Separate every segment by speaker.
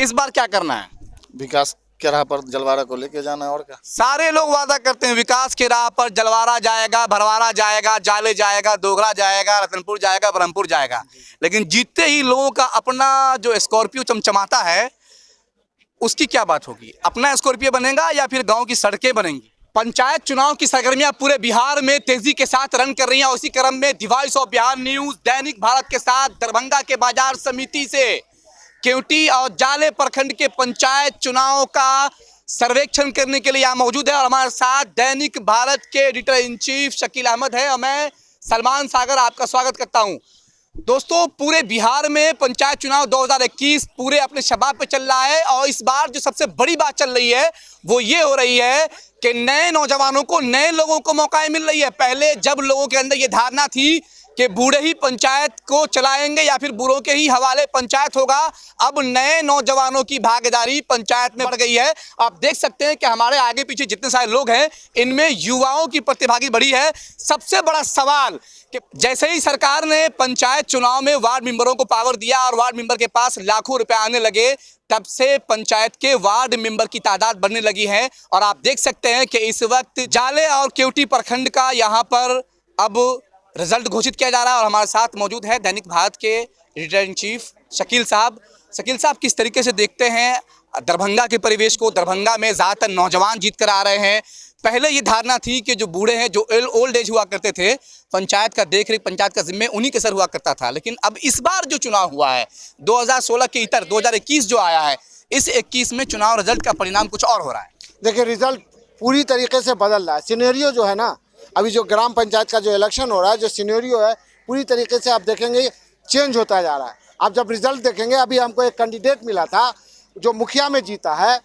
Speaker 1: इस बार क्या करना है?
Speaker 2: विकास के राह पर जलवारा को लेके जाना है और क्या।
Speaker 1: सारे लोग वादा करते हैं विकास के राह पर जलवारा जाएगा, भरवारा जाएगा, जाले जाएगा, दोगरा जाएगा, रतनपुर जाएगा, ब्रह्मपुर जाएगा, लेकिन जीतते ही लोगों का अपना जो स्कॉर्पियो चमचमाता है उसकी क्या बात होगी? अपना स्कॉर्पियो बनेगा या फिर गांव की सड़कें बनेंगी? पंचायत चुनाव की सरगर्मियां पूरे बिहार में तेजी के साथ रन कर रही हैं और उसी क्रम में the voice of Bihar news दैनिक भारत के साथ दरभंगा के बाजार समिति से केवटी और जाले प्रखंड के पंचायत चुनाव का सर्वेक्षण करने के लिए यहाँ मौजूद है और हमारे साथ दैनिक भारत के editor in chief Shakeel Ahmed है और मैं सलमान सागर आपका स्वागत करता हूँ। दोस्तों, पूरे बिहार में पंचायत चुनाव 2021 पूरे अपने शबाब पे चल रहा है और इस बार जो सबसे बड़ी बात चल रही है वो ये हो रही है कि नए नौजवानों को, नए लोगों को मौका मिल रही है। पहले जब लोगों के अंदर ये धारणा थी कि बूढ़े ही पंचायत को चलाएंगे या फिर बूढ़ों के ही हवाले पंचायत होगा, अब नए नौजवानों की भागीदारी पंचायत में बढ़ गई है। आप देख सकते हैं कि हमारे आगे पीछे जितने सारे लोग हैं इनमें युवाओं की प्रतिभागी बढ़ी है। सबसे बड़ा सवाल कि जैसे ही सरकार ने पंचायत चुनाव में वार्ड मेंबरों को पावर दिया और वार्ड मेंबर के पास लाखों रुपए आने लगे, तब से पंचायत के वार्ड मेंबर की तादाद बढ़ने लगी है और आप देख सकते हैं कि इस वक्त जाले और केवटी प्रखंड का यहाँ पर अब रिजल्ट घोषित किया जा रहा है और हमारे साथ मौजूद है दैनिक भारत के एडिटर इन चीफ शकील साहब। शकील साहब, किस तरीके से देखते हैं दरभंगा के परिवेश को? दरभंगा में ज़्यादातर नौजवान जीत कर आ रहे हैं। पहले ये धारणा थी कि जो बूढ़े हैं, जो ओल्ड एज हुआ करते थे, पंचायत का देख रेख, पंचायत का जिम्मे उन्हीं के सर हुआ करता था, लेकिन अब इस बार जो चुनाव हुआ है 2016 के इतर 2021 जो आया है, इस 21 में चुनाव रिजल्ट का परिणाम कुछ और हो रहा है।
Speaker 3: देखिए, रिजल्ट पूरी तरीके से बदल रहा है। सिनेरियो जो है ना, अभी जो ग्राम पंचायत का जो इलेक्शन हो रहा है, जो सिनेरियो है पूरी तरीके से आप देखेंगे चेंज होता जा रहा है। आप जब रिजल्ट देखेंगे, अभी हमको एक कैंडिडेट मिला था जो मुखिया में जीता है,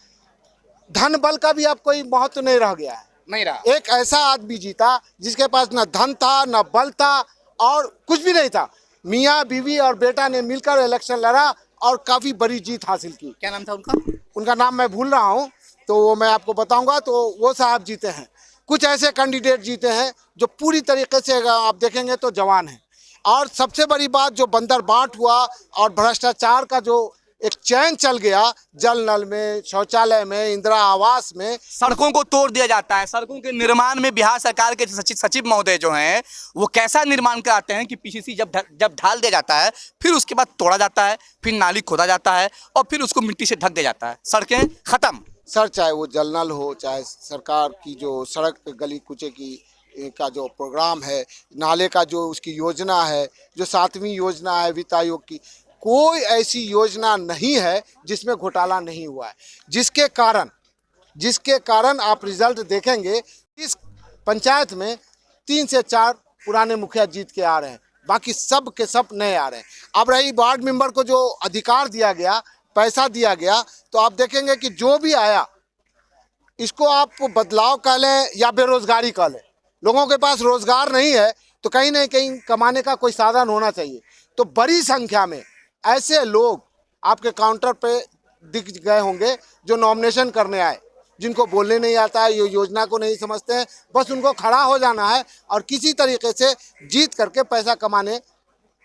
Speaker 3: धन बल का भी अब कोई महत्व नहीं रह गया है,
Speaker 1: नहीं रहा।
Speaker 3: एक ऐसा आदमी जीता जिसके पास न धन था न बल था और कुछ भी नहीं था। मियाँ बीवी और बेटा ने मिलकर इलेक्शन लड़ा और काफ़ी बड़ी जीत हासिल की।
Speaker 1: क्या नाम था उनका?
Speaker 3: उनका नाम मैं भूल रहा हूँ, तो वो मैं आपको बताऊंगा। तो वो साहब जीते हैं। कुछ ऐसे कैंडिडेट जीते हैं जो पूरी तरीके से आप देखेंगे तो जवान हैं। और सबसे बड़ी बात, जो बंदर बांट हुआ और भ्रष्टाचार का जो एक चैन चल गया, जल नल में, शौचालय में, इंदिरा आवास में,
Speaker 1: सड़कों को तोड़ दिया जाता है। सड़कों के निर्माण में बिहार सरकार के सचिव महोदय जो हैं वो कैसा निर्माण कराते हैं कि पीसीसी जब ढाल दिया जाता है, फिर उसके बाद तोड़ा जाता है, फिर नाली खोदा जाता है और फिर उसको मिट्टी से ढक दिया जाता है, सड़कें खत्म।
Speaker 3: सर, चाहे वो जल नल हो, चाहे सरकार की जो सड़क पे गली कुचे की का जो प्रोग्राम है, नाले का जो उसकी योजना है, जो 7वीं योजना है वित्त आयोग की, कोई ऐसी योजना नहीं है जिसमें घोटाला नहीं हुआ है। जिसके कारण आप रिजल्ट देखेंगे, इस पंचायत में 3 से 4 पुराने मुखिया जीत के आ रहे हैं, बाकी सब के सब नए आ रहे हैं। अब रही वार्ड मेंबर को जो अधिकार दिया गया, पैसा दिया गया, तो आप देखेंगे कि जो भी आया, इसको आप बदलाव कह लें या बेरोजगारी कह लें, लोगों के पास रोजगार नहीं है तो कहीं ना कहीं कमाने का कोई साधन होना चाहिए। तो बड़ी संख्या में ऐसे लोग आपके काउंटर पे दिख गए होंगे जो नॉमिनेशन करने आए, जिनको बोलने नहीं आता है, ये योजना को नहीं समझते हैं, बस उनको खड़ा हो जाना है और किसी तरीके से जीत करके पैसा कमाने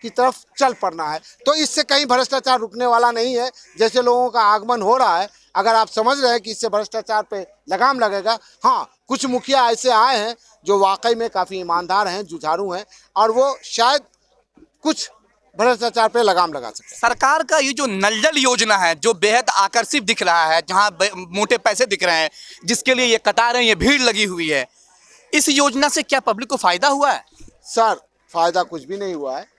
Speaker 3: की तरफ चल पड़ना है। तो इससे कहीं भ्रष्टाचार रुकने वाला नहीं है। जैसे लोगों का आगमन हो रहा है, अगर आप समझ रहे हैं कि इससे भ्रष्टाचार पे लगाम लगेगा, हाँ, कुछ मुखिया ऐसे आए हैं जो वाकई में काफ़ी ईमानदार हैं, जुझारू हैं और वो शायद कुछ भ्रष्टाचार पे लगाम लगा सके।
Speaker 1: सरकार का ये जो नल जल योजना है, जो बेहद आकर्षित दिख रहा है, जहाँ मोटे पैसे दिख रहे हैं, जिसके लिए ये कतारें, ये भीड़ लगी हुई है, इस योजना से क्या पब्लिक को फायदा हुआ है?
Speaker 3: सर, फायदा कुछ भी नहीं हुआ है।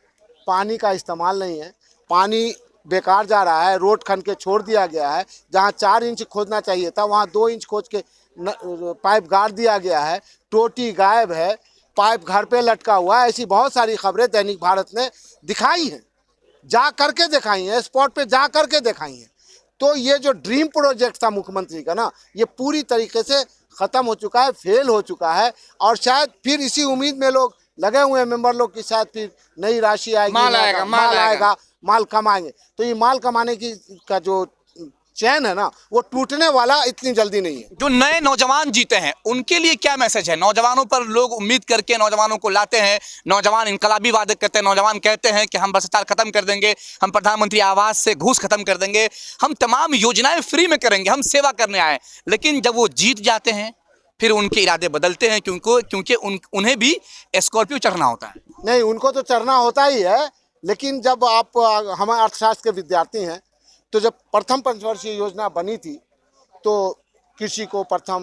Speaker 3: पानी का इस्तेमाल नहीं है, पानी बेकार जा रहा है, रोड खन के छोड़ दिया गया है। जहाँ 4 इंच खोदना चाहिए था वहाँ 2 इंच खोद के पाइप गाड़ दिया गया है। टोटी गायब है, पाइप घर पे लटका हुआ है। ऐसी बहुत सारी खबरें दैनिक भारत ने दिखाई हैं, जा करके दिखाई हैं, स्पॉट पे जा करके दिखाई हैं। तो ये जो ड्रीम प्रोजेक्ट था मुख्यमंत्री का ना, ये पूरी तरीके से ख़त्म हो चुका है, फेल हो चुका है। और शायद फिर इसी उम्मीद में लोग लगे हुए हैं, मेंबर लोग, की शायद फिर नई राशि आएगी, माल आएगा, माल कमाएंगे। तो ये माल कमाने की का जो चैन है ना वो टूटने वाला इतनी जल्दी नहीं है।
Speaker 1: जो नए नौजवान जीते हैं उनके लिए क्या मैसेज है? नौजवानों पर लोग उम्मीद करके नौजवानों को लाते हैं, नौजवान इनकलाबी वादे करते हैं, नौजवान कहते हैं कि हम भ्रष्टाचार खत्म कर देंगे, हम प्रधानमंत्री आवास से घूस खत्म कर देंगे, हम तमाम योजनाएं फ्री में करेंगे, हम सेवा करने आए। लेकिन जब वो जीत जाते हैं फिर उनके इरादे बदलते हैं, क्योंकि उन्हें भी स्कॉर्पियो चढ़ना होता है।
Speaker 3: नहीं, उनको तो चढ़ना होता ही है, लेकिन जब आप हमारे अर्थशास्त्र के विद्यार्थी हैं तो जब प्रथम पंचवर्षीय योजना बनी थी तो कृषि को प्रथम,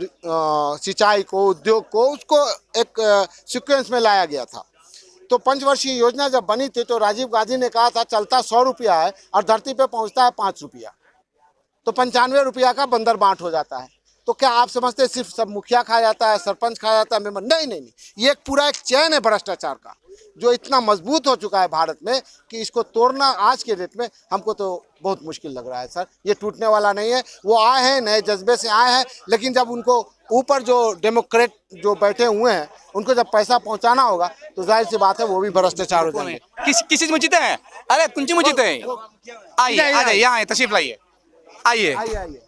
Speaker 3: सिंचाई को, उद्योग को, उसको एक सीक्वेंस में लाया गया था। तो पंचवर्षीय योजना जब बनी थी तो राजीव गांधी ने कहा था चलता 100 रुपया है और धरती पे पहुंचता है 5 रुपया, तो 95 रुपया का बंदर बांट हो जाता है। तो क्या आप समझते हैं सिर्फ सब मुखिया खा जाता है, सरपंच खा जाता है, मेंबर? नहीं नहीं नहीं, ये एक पूरा एक चैन है भ्रष्टाचार का जो इतना मजबूत हो चुका है भारत में कि इसको तोड़ना आज के डेट में हमको तो बहुत मुश्किल लग रहा है सर। ये टूटने वाला नहीं है। वो आए हैं नए जज्बे से आए हैं, लेकिन जब उनको ऊपर जो डेमोक्रेट जो बैठे हुए हैं उनको जब पैसा पहुंचाना होगा तो जाहिर सी बात है वो भी भ्रष्टाचार हो जाएंगे।
Speaker 1: किस चीज में जीते हैं? अरे कुंची में जीते हैं? आइए आ जाइए, यहाँ तशरीफ लाइए, आइए।
Speaker 3: आइए आइए,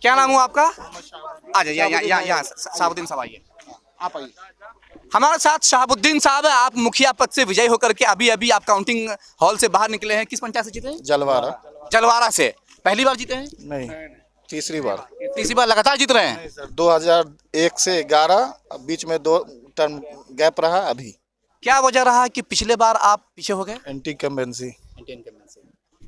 Speaker 1: क्या नाम हुआ आपका? आ जाइए यहाँ शहाबुद्दीन साहब आइए,
Speaker 3: आप आइए।
Speaker 1: हमारे साथ शहाबुद्दीन साहब है। आप मुखिया पद से विजयी होकर के अभी अभी आप काउंटिंग हॉल से बाहर निकले हैं। किस पंचायत से जीते हैं?
Speaker 2: जलवारा।
Speaker 1: जलवारा से। पहली बार जीते हैं?
Speaker 2: नहीं, तीसरी बार।
Speaker 1: तीसरी बार लगातार जीत रहे हैं?
Speaker 2: नहीं सर, 2001 से 11, बीच में 2 टर्म गैप रहा। अभी
Speaker 1: क्या वजह रहा कि पिछले बार आप पीछे हो गए?
Speaker 2: Anti incumbency.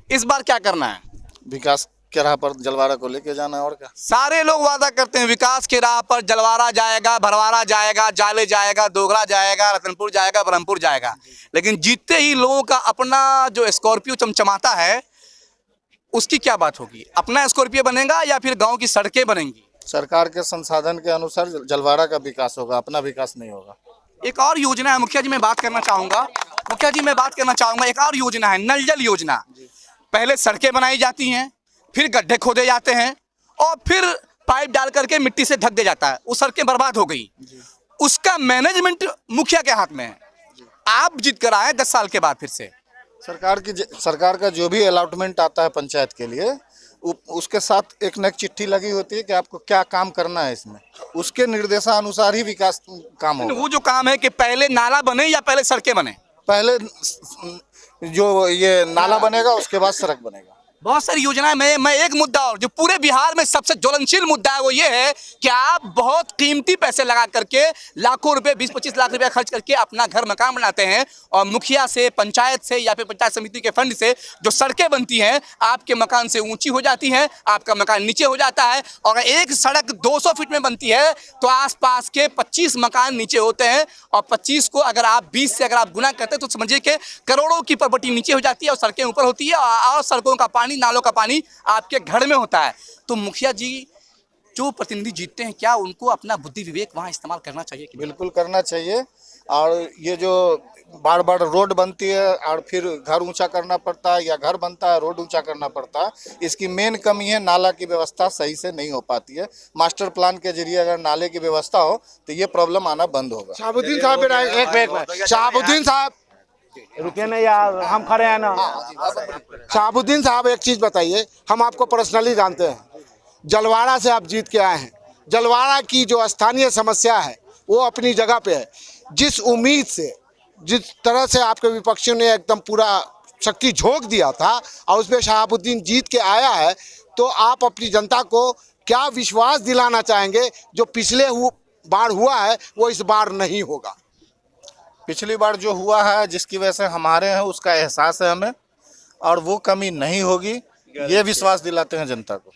Speaker 1: इस बार क्या करना है?
Speaker 2: विकास के राह पर जलवारा को लेके जाना है और क्या।
Speaker 1: सारे लोग वादा करते हैं विकास के राह पर जलवारा जाएगा, भरवारा जाएगा, जाले जाएगा, दोगला जाएगा, रतनपुर जाएगा, ब्रह्मपुर जाएगा, लेकिन जीतते ही लोगों का अपना जो स्कॉर्पियो चमचमाता है उसकी क्या बात होगी? अपना स्कॉर्पियो बनेगा या फिर गांव की सड़कें बनेंगी?
Speaker 2: सरकार के संसाधन के अनुसार जलवारा का विकास होगा, अपना विकास नहीं होगा।
Speaker 1: एक और योजना है मुखिया जी, मैं बात करना चाहूंगा। एक और योजना है नल जल योजना। पहले सड़कें बनाई जाती हैं, फिर गड्ढे खोदे जाते हैं और फिर पाइप डाल करके मिट्टी से ढक दिया जाता है। वो सड़कें बर्बाद हो गई। उसका मैनेजमेंट मुखिया के हाथ में है। आप जीत कर आए 10 साल के बाद फिर से।
Speaker 2: सरकार का जो भी अलॉटमेंट आता है पंचायत के लिए उसके साथ एक न एक चिट्ठी लगी होती है कि आपको क्या काम करना है इसमें, उसके निर्देशानुसार ही विकास काम होगा।
Speaker 1: वो जो काम है कि पहले नाला बने या पहले सड़कें बने?
Speaker 2: पहले जो ये नाला बनेगा उसके बाद सड़क बनेगा।
Speaker 1: बहुत सारी योजनाएं। मैं एक मुद्दा और जो पूरे बिहार में सबसे ज्वलनशील मुद्दा है वो ये है कि आप बहुत कीमती पैसे लगा करके लाखों रुपए, 20-25 लाख रुपए खर्च करके अपना घर मकान बनाते हैं और मुखिया से, पंचायत से या फिर पंचायत समिति के फंड से जो सड़कें बनती हैं आपके मकान से ऊंची हो जाती हैं, आपका मकान नीचे हो जाता है। और एक सड़क 200 फीट में बनती है तो आसपास के 25 मकान नीचे होते हैं और 25 को अगर आप 20 से अगर आप गुना करते हैं तो समझिए कि करोड़ों की प्रॉपर्टी नीचे हो जाती है और सड़कें ऊपर होती है और सड़कों का पानी, नालों का पानी आपके घर में होता है। तो मुखिया जी जो प्रतिनिधि जीतते हैं क्या उनको अपना बुद्धि विवेक वहां इस्तेमाल करना चाहिए?
Speaker 2: बिल्कुल करना चाहिए। और ये जो बार बार रोड बनती है और फिर घर ऊंचा करना पड़ता है या घर बनता है रोड ऊंचा करना पड़ता है, इसकी मेन कमी है नाला की व्यवस्था सही से नहीं हो पाती है। मास्टर प्लान के जरिए अगर नाले की व्यवस्था हो तो ये प्रॉब्लम आना बंद होगा।
Speaker 3: शहाबुद्दीन साहब एक शहाबुद्दीन साहब रुकिए ना यार, हम खड़े हैं ना। शहाबुद्दीन साहब एक चीज बताइए, हम आपको पर्सनली जानते हैं, जलवारा से आप जीत के आए हैं। जलवारा की जो स्थानीय समस्या है वो अपनी जगह पे है। जिस उम्मीद से, जिस तरह से आपके विपक्षियों ने एकदम पूरा शक्ति झोंक दिया था और उसमें शहाबुद्दीन जीत के आया है, तो आप अपनी जनता को क्या विश्वास दिलाना चाहेंगे जो पिछले बार हुआ है वो इस बार नहीं होगा?
Speaker 2: पिछली बार जो हुआ है जिसकी वजह से हमारे हैं उसका एहसास है हमें, और वो कमी नहीं होगी, ये विश्वास दिलाते हैं जनता को।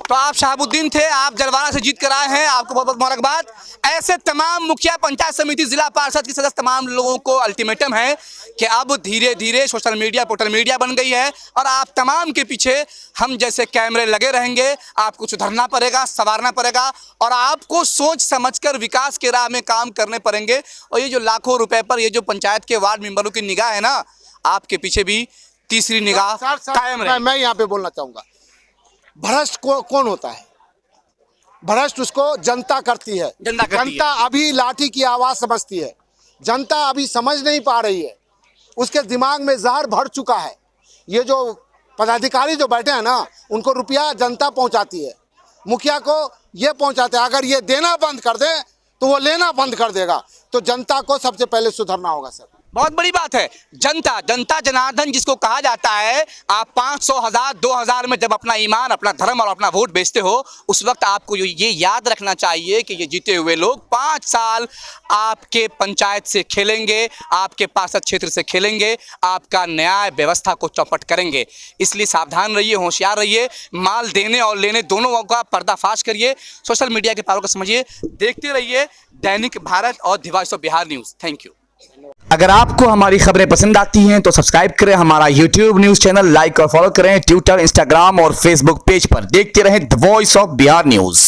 Speaker 1: तो आप शहाबुद्दीन थे, आप जलवारा से जीत कर आए हैं, आपको बहुत बहुत मुबारकबाद। ऐसे तमाम मुखिया, पंचायत समिति, जिला पार्षद के सदस्य तमाम लोगों को अल्टीमेटम है कि अब धीरे धीरे सोशल मीडिया पोर्टल मीडिया बन गई है और आप तमाम के पीछे हम जैसे कैमरे लगे रहेंगे। आपको सुधरना पड़ेगा, संवारना पड़ेगा और आपको सोच समझकर विकास के राह में काम करने पड़ेंगे। और ये जो लाखों रुपए पर ये जो पंचायत के वार्ड मेंबरों की निगाह है ना, आपके पीछे भी तीसरी निगाह कायम रहे।
Speaker 3: मैं यहाँ पे बोलना चाहूँगा, भ्रष्ट कौन होता है? भ्रष्ट उसको जनता करती है। जनता अभी लाठी की आवाज समझती है। जनता अभी समझ नहीं पा रही है, उसके दिमाग में जहर भर चुका है। ये जो पदाधिकारी जो बैठे हैं ना, उनको रुपया जनता पहुंचाती है, मुखिया को ये पहुंचाते हैं। अगर ये देना बंद कर दे तो वो लेना बंद कर देगा। तो जनता को सबसे पहले सुधरना होगा सर।
Speaker 1: बहुत बड़ी बात है। जनता, जनता जनार्दन जिसको कहा जाता है, आप 500, 1000, 2000 में जब अपना ईमान, अपना धर्म और अपना वोट बेचते हो, उस वक्त आपको ये याद रखना चाहिए कि ये जीते हुए लोग 5 साल आपके पंचायत से खेलेंगे, आपके पार्षद क्षेत्र से खेलेंगे, आपका न्याय व्यवस्था को चौपट करेंगे। इसलिए सावधान रहिए, होशियार रहिए, माल देने और लेने दोनों का पर्दाफाश करिए, सोशल मीडिया के पारों को समझिए। देखते रहिए दैनिक भारत और the voice of Bihar news. Thank you. अगर आपको हमारी खबरें पसंद आती हैं तो सब्सक्राइब करें हमारा YouTube न्यूज़ चैनल, लाइक और फॉलो करें ट्विटर, इंस्टाग्राम और फेसबुक पेज पर। देखते रहें the voice of Bihar news.